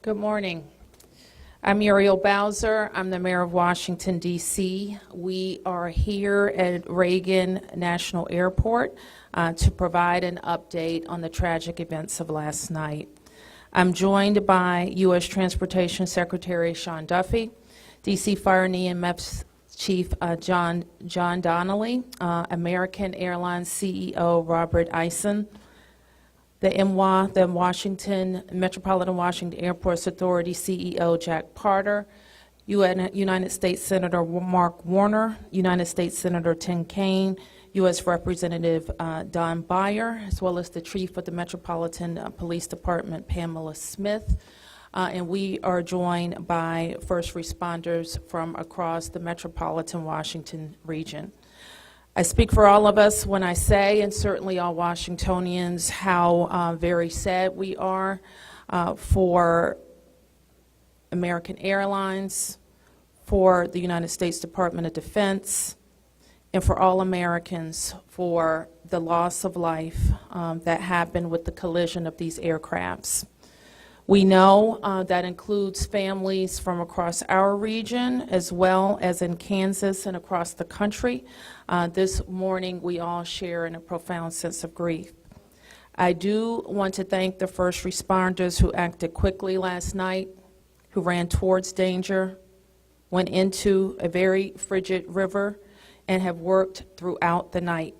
Good morning. I'm Muriel Bowser. I'm the mayor of Washington, D.C. We are here at Reagan National Airport to provide an update on the tragic events of last night. I'm joined by U.S. Transportation Secretary Sean Duffy, D.C. Fire and EMS Chief John Donnelly, American Airlines CEO Robert Eisen, the MWA, the Metropolitan Washington Airports Authority CEO Jack Parter, United States Senator Mark Warner, United States Senator Tim Kaine, U.S. Representative Don Beyer, as well as the Chief of the Metropolitan Police Department, Pamela Smith. And we are joined by first responders from across the Metropolitan Washington region. I speak for all of us when I say, and certainly all Washingtonians, how very sad we are for American Airlines, for the United States Department of Defense, and for all Americans for the loss of life that happened with the collision of these aircrafts. We know that includes families from across our region as well as in Kansas and across the country. This morning we all share in a profound sense of grief. I do want to thank the first responders who acted quickly last night, who ran towards danger, went into a very frigid river, and have worked throughout the night.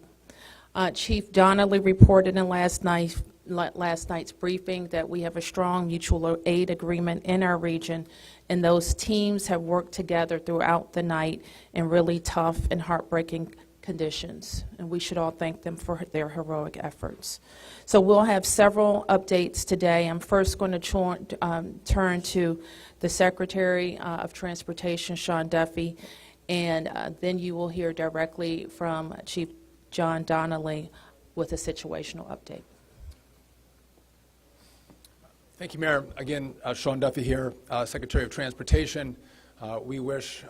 Chief Donnelly reported in last night's briefing that we have a strong mutual aid agreement in our region, and those teams have worked together throughout the night in really tough and heartbreaking conditions, and we should all thank them for their heroic efforts. So we'll have several updates today. I'm first going to turn to the Secretary of Transportation, Sean Duffy, and then you will hear directly from Chief John Donnelly with a situational update. Thank you, Mayor. Again, Sean Duffy here, Secretary of Transportation. We wish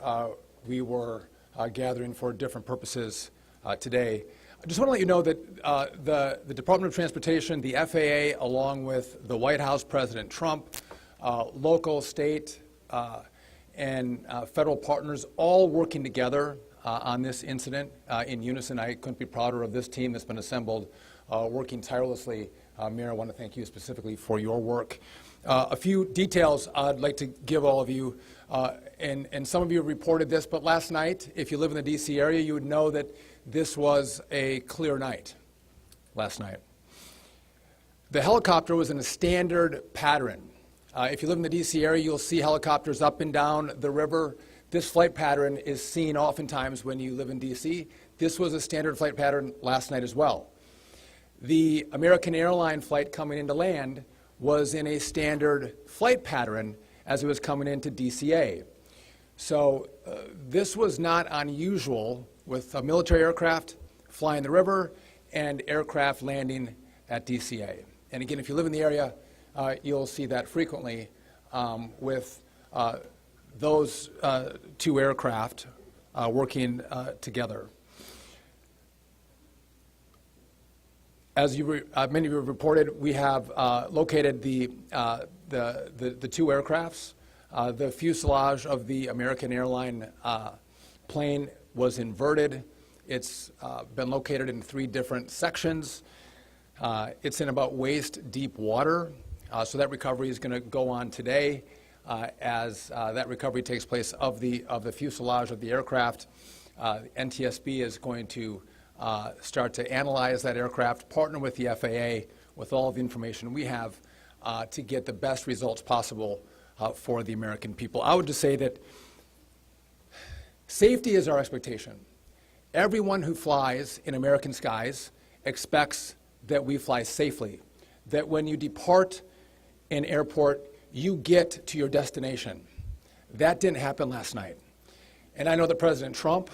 we were gathering for different purposes today. I just want to let you know that the Department of Transportation, the FAA, along with the White House, President Trump, local, state, and federal partners all working together on this incident in unison. I couldn't be prouder of this team that's been assembled, working tirelessly. Mayor, I want to thank you specifically for your work. A few details I'd like to give all of you, and some of you have reported this, but last night, if you live in the D.C. area, you would know that this was a clear night last night. The helicopter was in a standard pattern. If you live in the D.C. area, you'll see helicopters up and down the river. This flight pattern is seen oftentimes when you live in D.C. This was a standard flight pattern last night as well. The American Airlines flight coming into land was in a standard flight pattern as it was coming into DCA. So this was not unusual with a military aircraft flying the river and aircraft landing at DCA. And again, if you live in the area, you'll see that frequently with those two aircraft working together. As many of you have reported, we have located the two aircrafts. The fuselage of the American Airlines plane was inverted. It's been located in 3 different sections. It's in about waist-deep water, so that recovery is going to go on today as that recovery takes place of the fuselage of the aircraft. NTSB is going to start to analyze that aircraft, partner with the FAA with all of the information we have to get the best results possible for the American people. I would just say that safety is our expectation. Everyone who flies in American skies expects that we fly safely, that when you depart an airport, you get to your destination. That didn't happen last night. And I know that President Trump,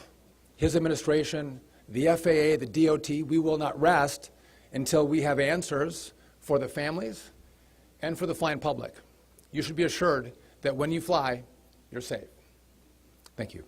his administration, the FAA, the DOT, we will not rest until we have answers for the families and for the flying public. You should be assured that when you fly, you're safe. Thank you.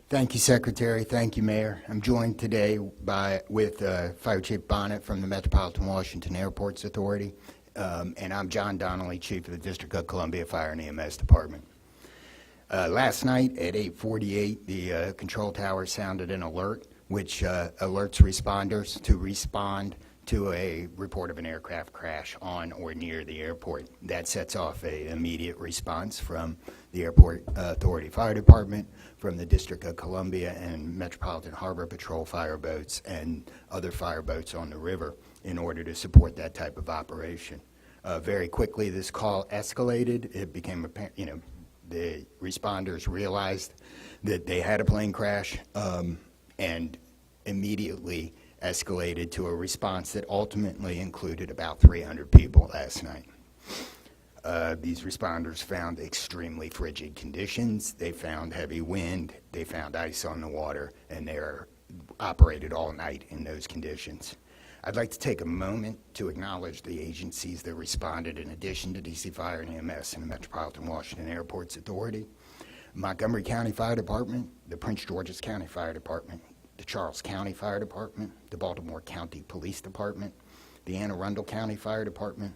Thank you, Secretary. Thank you, Mayor. I'm joined today with Fire Chief Bonnet from the Metropolitan Washington Airports Authority, and I'm John Donnelly, Chief of the District of Columbia Fire and EMS Department. Last night at 8:48, the control tower sounded an alert, which alerts responders to respond to a report of an aircraft crash on or near the airport. That sets off an immediate response from the Airport Authority Fire Department, from the District of Columbia and Metropolitan Harbor Patrol fire boats and other fire boats on the river in order to support that type of operation. Very quickly, this call escalated. It became apparent, the responders realized that they had a plane crash and immediately escalated to a response that ultimately included about 300 people last night. These responders found extremely frigid conditions. They found heavy wind. They found ice on the water, and they operated all night in those conditions. I'd like to take a moment to acknowledge the agencies that responded in addition to D.C. Fire and EMS and the Metropolitan Washington Airports Authority: Montgomery County Fire Department, the Prince George's County Fire Department, the Charles County Fire Department, the Baltimore County Police Department, the Anne Arundel County Fire Department,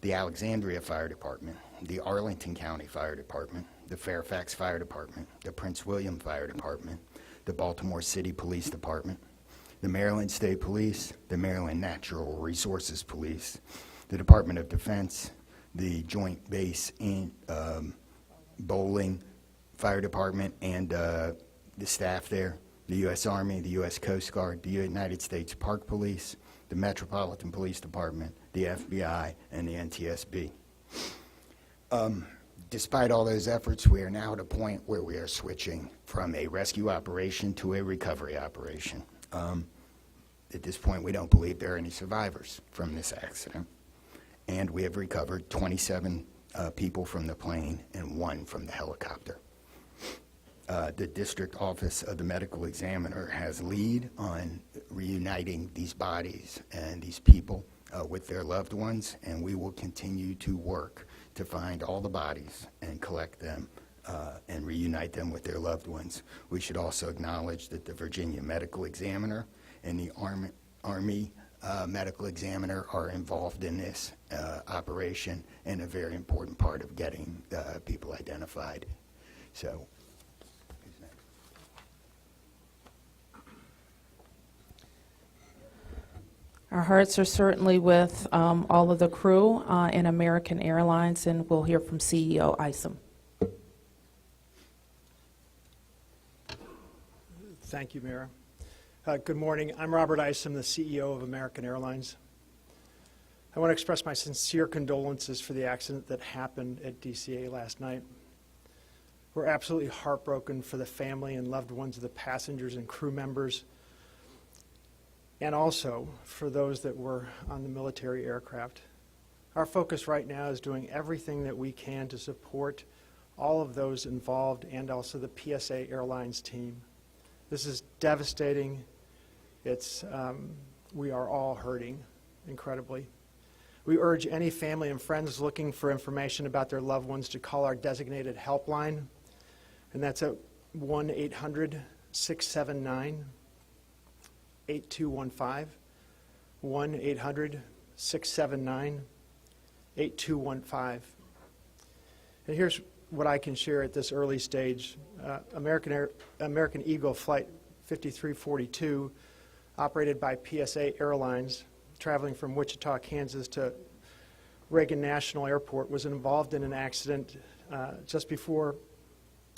the Alexandria Fire Department, the Arlington County Fire Department, the Fairfax Fire Department, the Prince William Fire Department, the Baltimore City Police Department, the Maryland State Police, the Maryland Natural Resources Police, the Department of Defense, the Joint Base in Bowling Fire Department and the staff there, the U.S. Army, the U.S. Coast Guard, the United States Park Police, the Metropolitan Police Department, the FBI, and the NTSB. Despite all those efforts, we are now at a point where we are switching from a rescue operation to a recovery operation. At this point, we don't believe there are any survivors from this accident, and we have recovered 27 people from the plane and 1 from the helicopter. The District Office of the Medical Examiner has lead on reuniting these bodies and these people with their loved ones, and we will continue to work to find all the bodies and collect them and reunite them with their loved ones. We should also acknowledge that the Virginia Medical Examiner and the Army Medical Examiner are involved in this operation and a very important part of getting people identified. So. Our hearts are certainly with all of the crew in American Airlines, and we'll hear from CEO Isom. Thank you, Mayor. Good morning. I'm Robert Isom, the CEO of American Airlines. I want to express my sincere condolences for the accident that happened at DCA last night. We're absolutely heartbroken for the family and loved ones of the passengers and crew members, and also for those that were on the military aircraft. Our focus right now is doing everything that we can to support all of those involved and also the PSA Airlines team. This is devastating. We are all hurting incredibly. We urge any family and friends looking for information about their loved ones to call our designated helpline, and that's at 1-800-679-8215, 1-800-679-8215. And here's what I can share at this early stage. American Eagle Flight 5342, operated by PSA Airlines, traveling from Wichita, Kansas to Reagan National Airport, was involved in an accident just before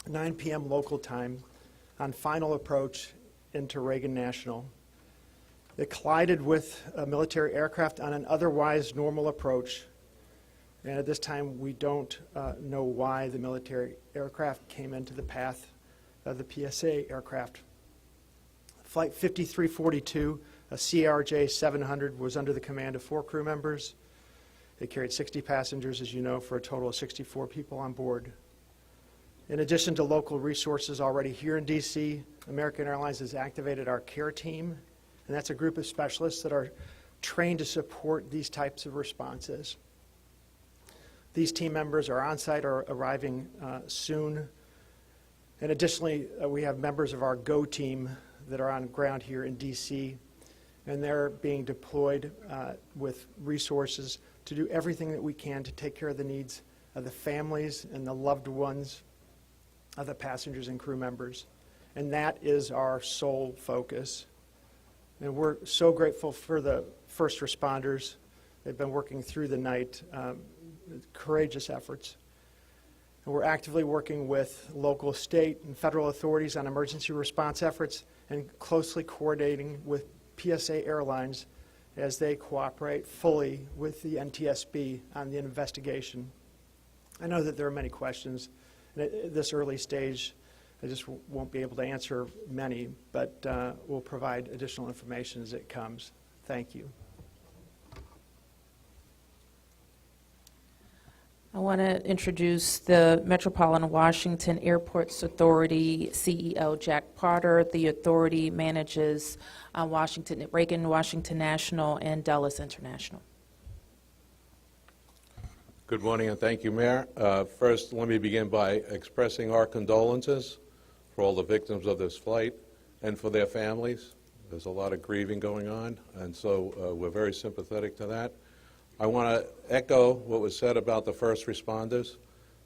9 p.m. local time on final approach into Reagan National. It collided with a military aircraft on an otherwise normal approach, and at this time we don't know why the military aircraft came into the path of the PSA aircraft. Flight 5342, a CRJ 700, was under the command of 4 crew members. They carried 60 passengers, as you know, for a total of 64 people on board. In addition to local resources already here in D.C., American Airlines has activated our care team, and that's a group of specialists that are trained to support these types of responses. These team members are on site or arriving soon. And additionally, we have members of our GO team that are on ground here in D.C., and they're being deployed with resources to do everything that we can to take care of the needs of the families and the loved ones of the passengers and crew members. And that is our sole focus. And we're so grateful for the first responders. They've been working through the night, courageous efforts. And we're actively working with local, state, and federal authorities on emergency response efforts and closely coordinating with PSA Airlines as they cooperate fully with the NTSB on the investigation. I know that there are many questions. And at this early stage, I just won't be able to answer many, but we'll provide additional information as it comes. Thank you. I want to introduce the Metropolitan Washington Airports Authority CEO, Jack Potter. The authority manages Reagan Washington National and Dulles International. Good morning, and thank you, Mayor. First, let me begin by expressing our condolences for all the victims of this flight and for their families. There's a lot of grieving going on, and so we're very sympathetic to that. I want to echo what was said about the first responders.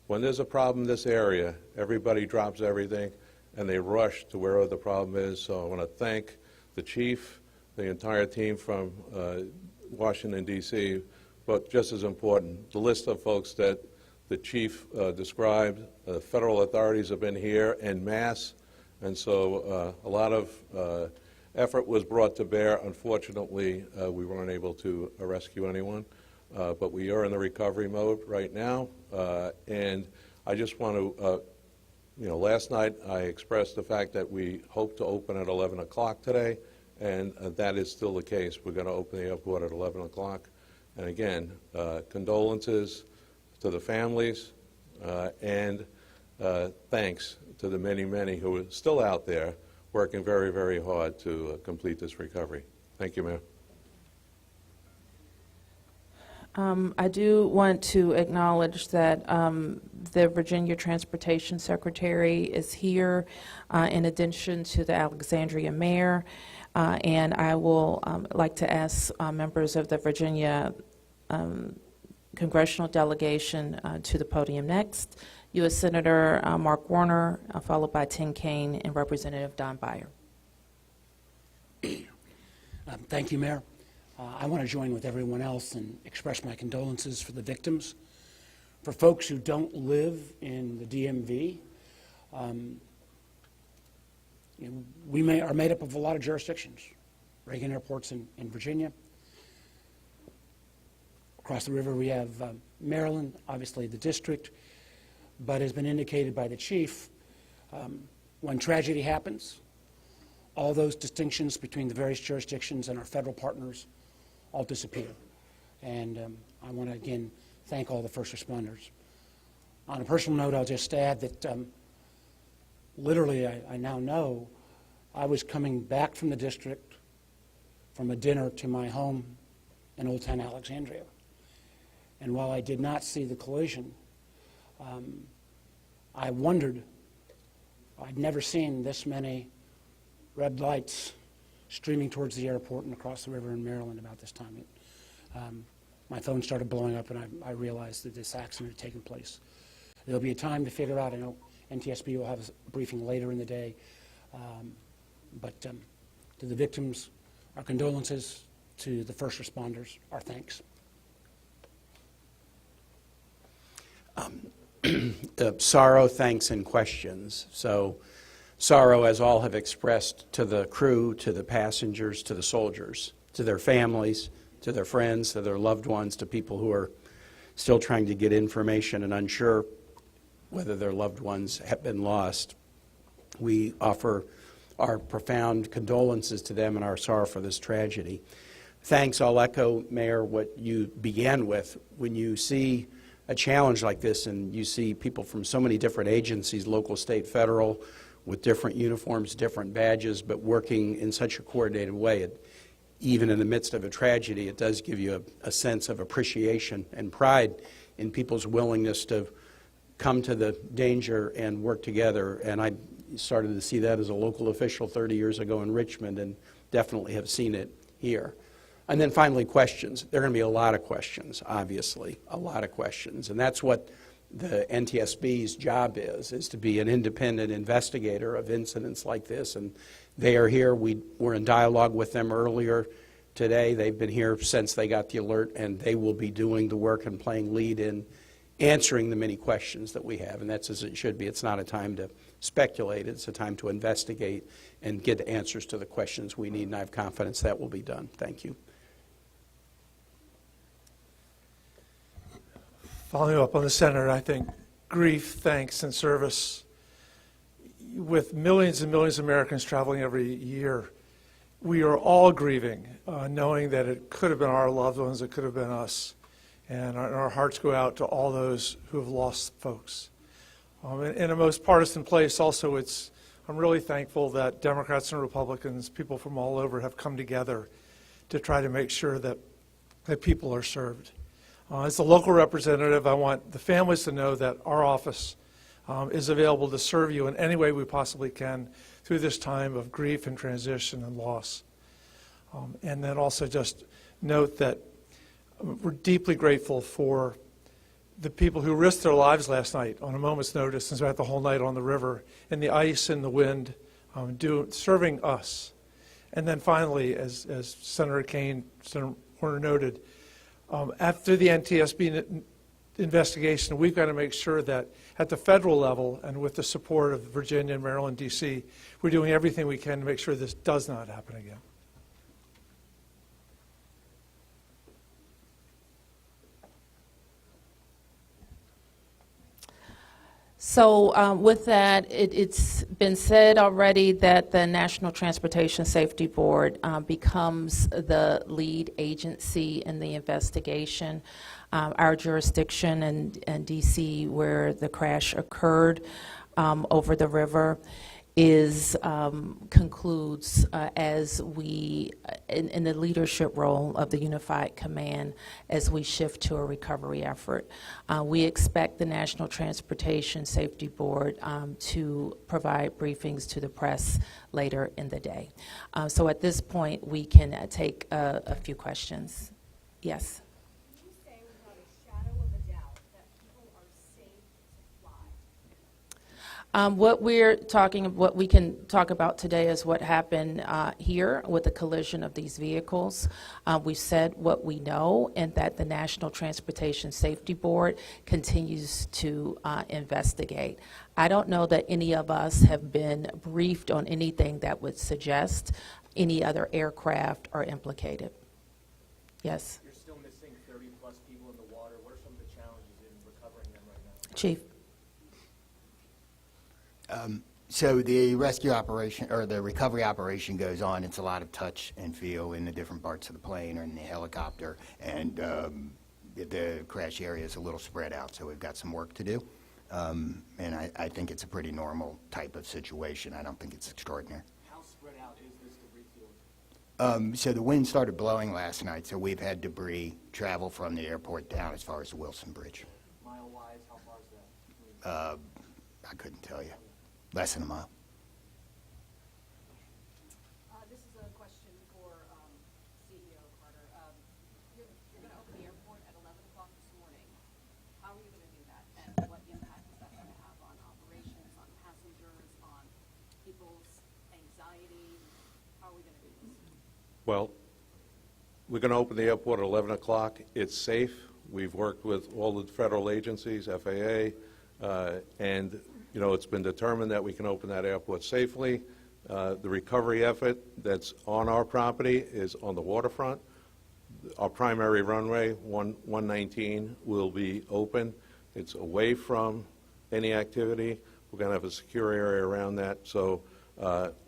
When there's a problem in this area, everybody drops everything, and they rush to wherever the problem is. So I want to thank the chief, the entire team from Washington, D.C., but just as important, the list of folks that the chief described. Federal authorities have been here en masse, and so a lot of effort was brought to bear. Unfortunately, we weren't able to rescue anyone, but we are in the recovery mode right now. And I just want to, last night I expressed the fact that we hope to open at 11 o'clock today, and that is still the case. We're going to open the airport at 11 o'clock. And again, condolences to the families, and thanks to the many, many who are still out there working very, very hard to complete this recovery. Thank you, Mayor. I do want to acknowledge that the Virginia Transportation Secretary is here, in addition to the Alexandria Mayor, and I will like to ask members of the Virginia Congressional delegation to the podium next. U.S. Senator Mark Warner, followed by Tim Kaine and Representative Don Beyer. Thank you, Mayor. I want to join with everyone else and express my condolences for the victims. For folks who don't live in the DMV, we are made up of a lot of jurisdictions. Reagan Airport's in Virginia. Across the river we have Maryland, obviously the district, but as been indicated by the chief, when tragedy happens, all those distinctions between the various jurisdictions and our federal partners all disappear. And I want to again thank all the first responders. On a personal note, I'll just add that literally I now know I was coming back from the district from a dinner to my home in Old Town Alexandria. And while I did not see the collision, I wondered, I'd never seen this many red lights streaming towards the airport and across the river in Maryland about this time. My phone started blowing up, and I realized that this accident had taken place. There'll be a time to figure out. I know NTSB will have a briefing later in the day. But to the victims, our condolences. To the first responders, our thanks. Sorrow, thanks, and questions. So sorrow, as all have expressed, to the crew, to the passengers, to the soldiers, to their families, to their friends, to their loved ones, to people who are still trying to get information and unsure whether their loved ones have been lost. We offer our profound condolences to them and our sorrow for this tragedy. Thanks. I'll echo, Mayor, what you began with. When you see a challenge like this and you see people from so many different agencies, local, state, federal, with different uniforms, different badges, but working in such a coordinated way, even in the midst of a tragedy, it does give you a sense of appreciation and pride in people's willingness to come to the danger and work together. And I started to see that as a local official 30 years ago in Richmond, and definitely have seen it here. And then finally, questions. There are going to be a lot of questions, obviously, a lot of questions. And that's what the NTSB's job is to be an independent investigator of incidents like this. And they are here. We were in dialogue with them earlier today. They've been here since they got the alert, and they will be doing the work and playing lead in answering the many questions that we have. And that's as it should be. It's not a time to speculate. It's a time to investigate and get answers to the questions we need, and I have confidence that will be done. Thank you. Following up on the Senator, I think grief, thanks, and service, with millions and millions of Americans traveling every year, we are all grieving, knowing that it could have been our loved ones, it could have been us. And our hearts go out to all those who have lost folks. In a most partisan place also, I'm really thankful that Democrats and Republicans, people from all over, have come together to try to make sure that people are served. As a local representative, I want the families to know that our office is available to serve you in any way we possibly can through this time of grief and transition and loss. And then also just note that we're deeply grateful for the people who risked their lives last night on a moment's notice and spent the whole night on the river in the ice and the wind, serving us. And then finally, as Senator Kane, Senator Warner noted, after the NTSB investigation, we've got to make sure that at the federal level and with the support of Virginia and Maryland, D.C., we're doing everything we can to make sure this does not happen again. So with that, it's been said already that the National Transportation Safety Board becomes the lead agency in the investigation. Our jurisdiction in D.C., where the crash occurred over the river, concludes as we, in the leadership role of the Unified Command, as we shift to a recovery effort. We expect the National Transportation Safety Board to provide briefings to the press later in the day. So at this point, we can take a few questions. Yes? Can you say without a shadow of a doubt that people are safe to fly? What we can talk about today is what happened here with the collision of these vehicles. We've said what we know, and that the National Transportation Safety Board continues to investigate. I don't know that any of us have been briefed on anything that would suggest any other aircraft are implicated. Yes? You're still missing 30-plus people in the water. What are some of the challenges in recovering them right now? Chief? So the rescue operation, or the recovery operation, goes on. It's a lot of touch and feel in the different parts of the plane or in the helicopter, and the crash area is a little spread out, so we've got some work to do. And I think it's a pretty normal type of situation. I don't think it's extraordinary. How spread out is this debris field? So the wind started blowing last night, so we've had debris travel from the airport down as far as the Wilson Bridge. Mile-wise, how far is that? I couldn't tell you. Less than a mile. This is a question for CEO Carter. You're going to open the airport at 11 o'clock this morning. How are you going to do that? And what impact is that going to have on operations, on passengers, on people's anxiety? How are we going to do this? Well, we're going to open the airport at 11 o'clock. It's safe. We've worked with all the federal agencies, FAA, and you know, it's been determined that we can open that airport safely. The recovery effort that's on our property is on the waterfront. Our primary runway, 119, will be open. It's away from any activity. We're going to have a secure area around that, so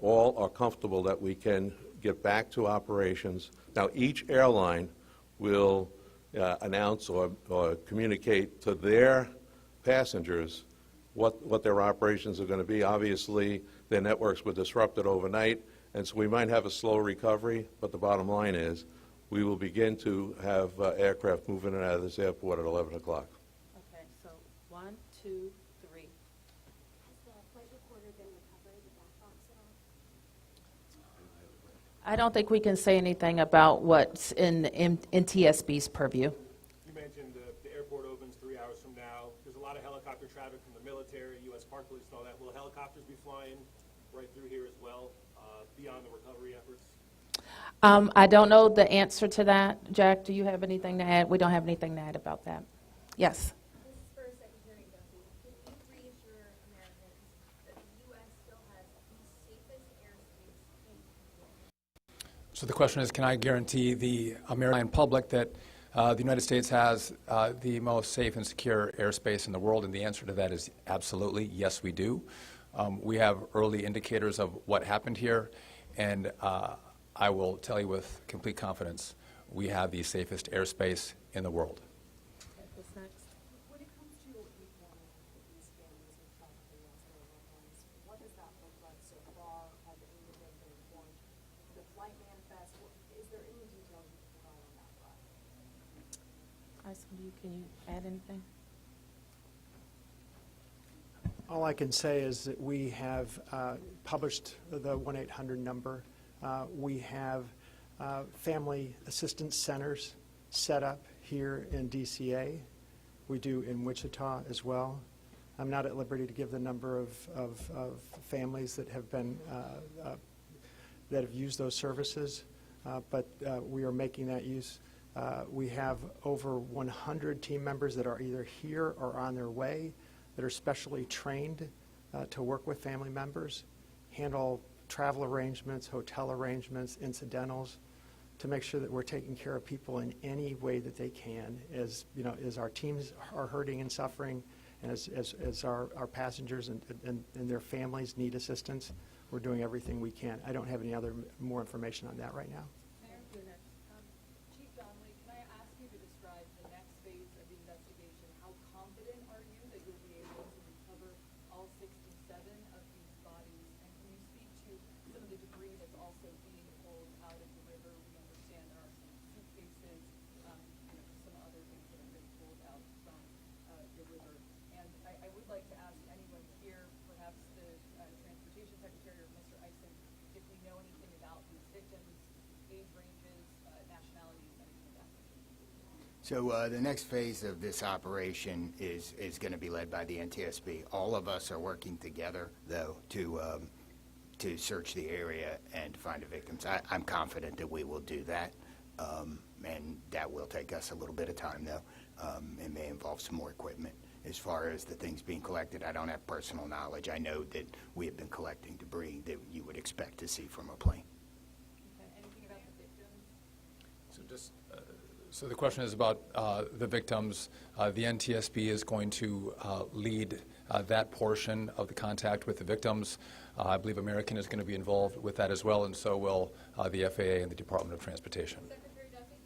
all are comfortable that we can get back to operations. Now, each airline will announce or communicate to their passengers what their operations are going to be. Obviously, their networks were disrupted overnight, and so we might have a slow recovery, but the bottom line is we will begin to have aircraft moving in and out of this airport at 11 o'clock. Okay, so 1, 2, I don't think we can say anything about what's in NTSB's purview. You mentioned the airport opens 3 hours from now. There's a lot of helicopter traffic from the military, U.S. Park Police, and all that. Will helicopters be flying right through here as well, beyond the recovery efforts? I don't know the answer to that. Jack, do you have anything to add? We don't have anything to add about that. Yes. This is for Secretary Duffy. Can you reassure Americans that the U.S. still has the safest airspace in the world? So the question is, can I guarantee the American public that the United States has the most safe and secure airspace in the world? And the answer to that is absolutely, yes, we do. We have early indicators of what happened here, and I will tell you with complete confidence, we have the safest airspace in the world. What's next? When it comes to informing these families who tragically lost their loved ones, what does that look like so far? Have any of them been informed? The flight manifest, is there any details you can provide on that front? Can you add anything? All I can say is that we have published the 1-800 number. We have family assistance centers set up here in DCA. We do in Wichita as well. I'm not at liberty to give the number of families that have been that have used those services, but we are making that use. We have over 100 team members that are either here or on their way that are specially trained to work with family members, handle travel arrangements, hotel arrangements, incidentals, to make sure that we're taking care of people in any way that they can, as you know, as our teams are hurting and suffering, and as our passengers and their families need assistance. We're doing everything we can. I don't have any more information on that right now. Chief Donnelly, can I ask you to describe the next phase of the investigation? How confident are you that you'll be able to recover all 67 of these bodies? And can you speak to some of the debris that's also being pulled out of the river? We understand there are some suitcases, some other things that have been pulled out from the river. And I would like to ask anyone here, perhaps the Transportation Secretary or Mr. Eisen, if we know anything about these victims, age ranges, nationalities, anything of that nature. So the next phase of this operation is going to be led by the NTSB. All of us are working together, though, to search the area and to find the victims. I'm confident that we will do that, and that will take us a little bit of time, though. It may involve some more equipment. As far as the things being collected, I don't have personal knowledge. I know that we have been collecting debris that you would expect to see from a plane. Okay, anything about the victims? So the question is about the victims. The NTSB is going to lead that portion of the contact with the victims. I believe American is going to be involved with that as well, and so will the FAA and the Department of Transportation. Secretary Duffy,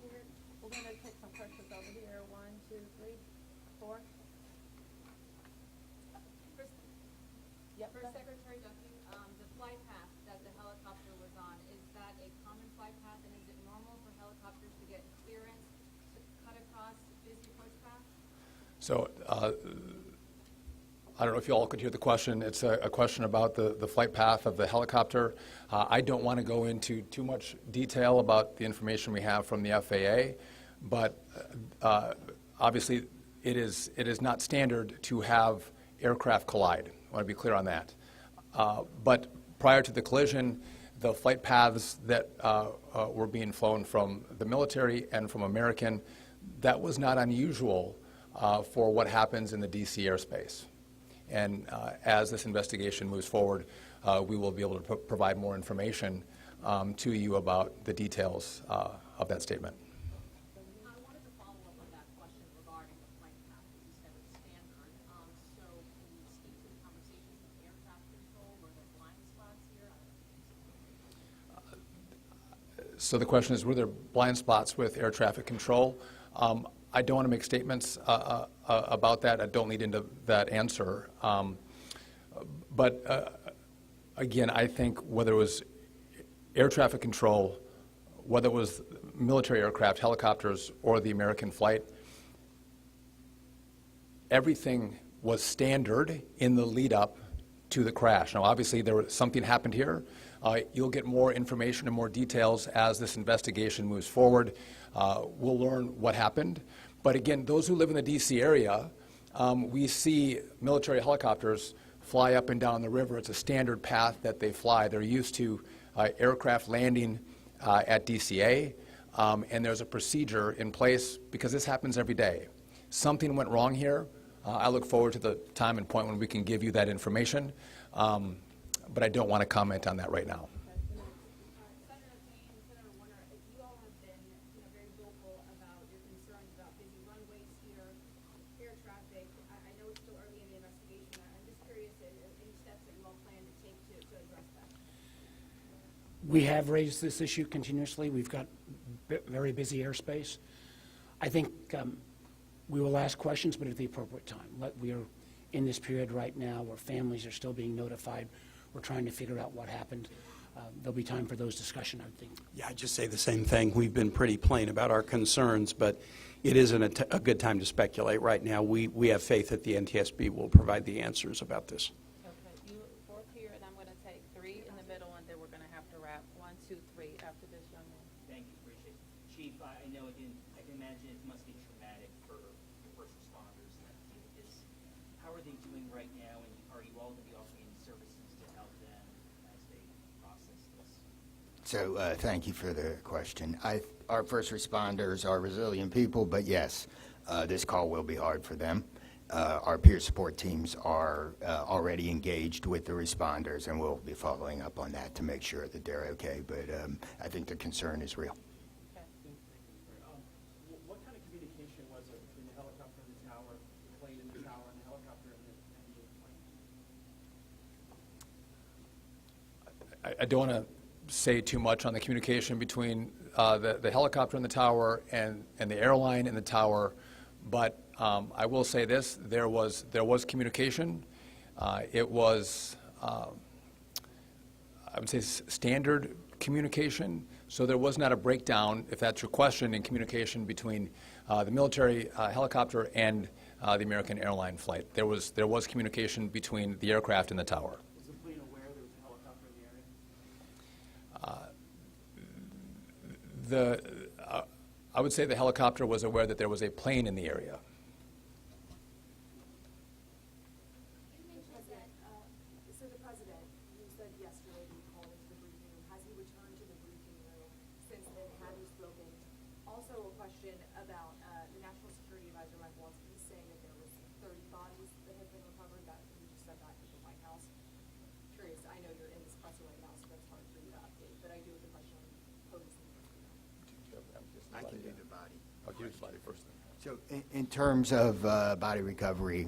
we're going to take some questions over here. 1, 2, 3, 4. For Secretary Duffy, the flight path that the helicopter was on, is that a common flight path, and is it normal for helicopters to get clearance to cut across busy approach paths? So I don't know if you all could hear the question. It's a question about the flight path of the helicopter. I don't want to go into too much detail about the information we have from the FAA, but obviously it is not standard to have aircraft collide. I want to be clear on that. But prior to the collision, the flight paths that were being flown from the military and from American, that was not unusual for what happens in the D.C. airspace. And as this investigation moves forward, we will be able to provide more information to you about the details of that statement. I wanted to follow up on that question regarding the flight path that you said is standard. So can you speak to the conversations with air traffic control? Were there blind spots here? So the question is, were there blind spots with air traffic control? I don't want to make statements about that. I don't lead into that answer. But again, I think whether it was air traffic control, whether it was military aircraft, helicopters, or the American flight, everything was standard in the lead up to the crash. Now, obviously, something happened here. You'll get more information and more details as this investigation moves forward. We'll learn what happened. But again, those who live in the D.C. area, we see military helicopters fly up and down the river. It's a standard path that they fly. They're used to aircraft landing at DCA, and there's a procedure in place because this happens every day. Something went wrong here. I look forward to the time and point when we can give you that information, but I don't want to comment on that right now. Senator Payne, Senator Warner, you all have been, very vocal about your concerns about busy runways here, air traffic. I know it's still early in the investigation. I'm just curious, any steps that you all plan to take to address that? We have raised this issue continuously. We've got very busy airspace. I think we will ask questions, but at the appropriate time. We are in this period right now where families are still being notified. We're trying to figure out what happened. There'll be time for those discussions, I think. Yeah, I'd just say the same thing. We've been pretty plain about our concerns, but it isn't a good time to speculate right now. We have faith that the NTSB will provide the answers about this. Okay, you fourth here, and I'm going to take 3 in the middle, and then we're going to have to wrap. 1, 2, 3 after this young man. Thank you, appreciate it. Chief, I know, again, I can imagine it must be traumatic for your first responders that deal with this. How are they doing right now, and are you all going to be offering any services to help them as they process this? So thank you for the question. Our first responders are resilient people, but yes, this call will be hard for them. Our peer support teams are already engaged with the responders, and we'll be following up on that to make sure that they're okay. But I think the concern is real. What kind of communication was there between the helicopter and the tower, the plane and the tower, and the helicopter and the plane? I don't want to say too much on the communication between the helicopter in the tower and the airline in the tower, but I will say this: there was communication. It was, I would say, standard communication. So there was not a breakdown, if that's your question, in communication between the military helicopter and the American Airline flight. There was communication between the aircraft and the tower. Was the plane aware there was a helicopter in the area? I would say the helicopter was aware that there was a plane in the area. You mentioned that, so the president, you said yesterday he called into the briefing room. Has he returned to the briefing room since then? Have you spoken? Also a question about the National Security Advisor, Mike Waltz, he's saying that there was 30 bodies that have been recovered. That he just said that at the White House. Curious, I know you're in this press right now, so that's hard for you to update, but I do have a question on pose. I can do the body. I'll give you the body first. So in terms of body recovery,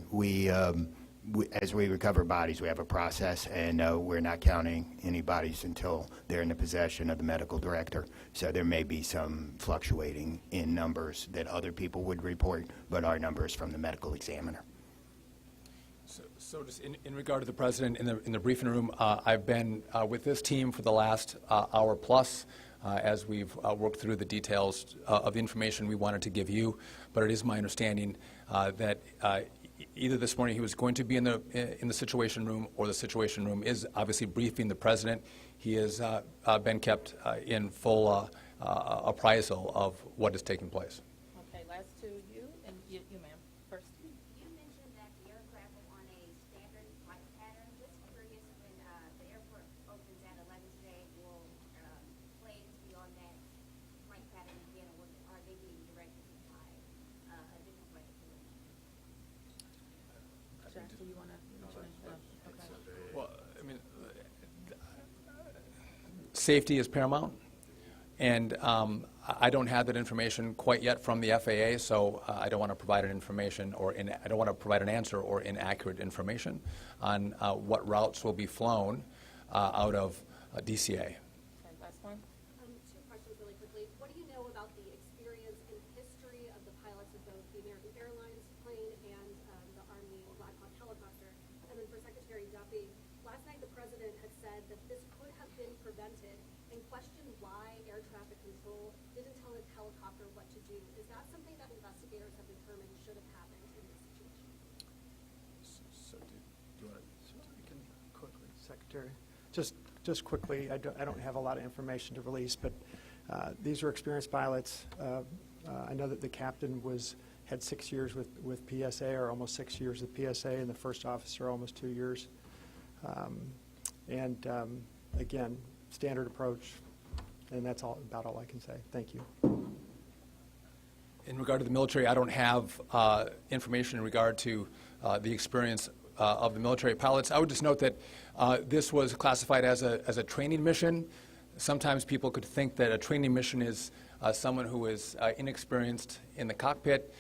as we recover bodies, we have a process, and we're not counting any bodies until they're in the possession of the medical director. So there may be some fluctuating in numbers that other people would report, but our numbers from the medical examiner. So just in regard to the president in the briefing room, I've been with this team for the last hour plus as we've worked through the details of the information we wanted to give you. But it is my understanding that either this morning he was going to be in the Situation Room, or the Situation Room is obviously briefing the president. He has been kept in full appraisal of what is taking place. Okay, last two, you, and you ma'am, first. You mentioned that the aircraft was on a standard flight pattern. Just curious, when the airport opens at 11 today, will planes be on that flight pattern again, or are they being directed to fly a different flight pattern? Jack, do you want to mention it? Okay. Well, I mean, safety is paramount, and I don't have that information quite yet from the FAA, so I don't want to provide an information I don't want to provide an answer or inaccurate information on what routes will be flown out of DCA. Okay, last one. Two questions really quickly. What do you know about the experience and history of the pilots of both the American Airlines plane and the Army Black Hawk helicopter? And then for Secretary Duffy, last night the president had said that this could have been prevented and questioned why air traffic control didn't tell his helicopter what to do. Is that something that investigators have determined should have happened in this situation? So do you want to? Quickly, Secretary. Just just quickly, I don't have a lot of information to release, but these are experienced pilots. I know that the captain had 6 years with PSA, or almost 6 years with PSA, and the first officer almost 2 years. Again, standard approach, and that's about all I can say. Thank you. In regard to the military, I don't have information in regard to the experience of the military pilots. I would just note that this was classified as a training mission. Sometimes people could think that a training mission is someone who is inexperienced in the cockpit.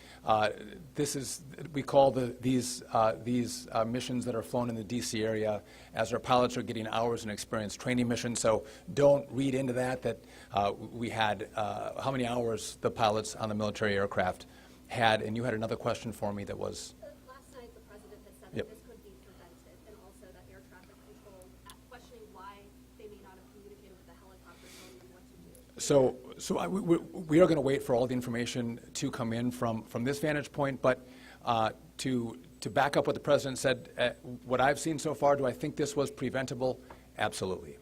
We call these missions that are flown in the D.C. area as our pilots are getting hours in experience training missions. So don't read into that we had how many hours the pilots on the military aircraft had. And you had another question for me that was. Last night, the president had said Yep. that this could be prevented, and also that air traffic control, questioning why they may not have communicated with the helicopter telling them what to do. We are going to wait for all the information to come in from this vantage point, but to back up what the president said, what I've seen so far, do I think this was preventable? Absolutely.